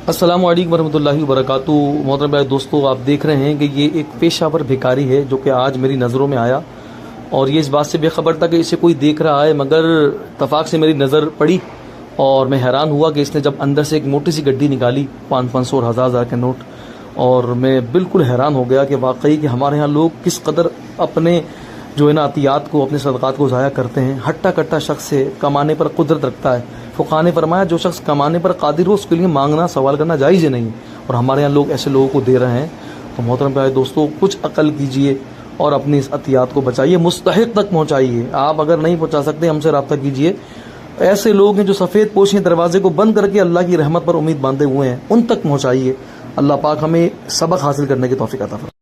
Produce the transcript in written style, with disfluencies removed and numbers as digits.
السلام علیکم ورحمۃ اللہ وبرکاتہ۔ محترم بھائی دوستو، آپ دیکھ رہے ہیں کہ یہ ایک پیشہ ور بھکاری ہے جو کہ آج میری نظروں میں آیا، اور یہ اس بات سے بے خبر تھا کہ اسے کوئی دیکھ رہا ہے، مگر اتفاق سے میری نظر پڑی اور میں حیران ہوا کہ اس نے جب اندر سے ایک موٹی سی گڈی نکالی 500 اور 1000 کے نوٹ، اور میں بالکل حیران ہو گیا کہ واقعی کہ ہمارے ہاں لوگ کس قدر اپنے جو ہے نا عطیات کو، اپنے صدقات کو ضائع کرتے ہیں۔ ہٹا کٹا شخص ہے، کمانے پر قدرت رکھتا ہے۔ فقہاء نے فرمایا جو شخص کمانے پر قادر ہو اس کے لیے مانگنا، سوال کرنا جائز ہی نہیں، اور ہمارے یہاں لوگ ایسے لوگوں کو دے رہے ہیں۔ تو محترم بھائی دوستو، کچھ عقل کیجئے اور اپنی اس عطیات کو بچائیے، مستحق تک پہنچائیے۔ آپ اگر نہیں پہنچا سکتے ہم سے رابطہ کیجئے۔ ایسے لوگ ہیں جو سفید پوشی دروازے کو بند کر کے اللہ کی رحمت پر امید باندھے ہوئے ہیں، ان تک پہنچائیے۔ اللہ پاک ہمیں سبق حاصل کرنے کی توفیق عطا فرمائے۔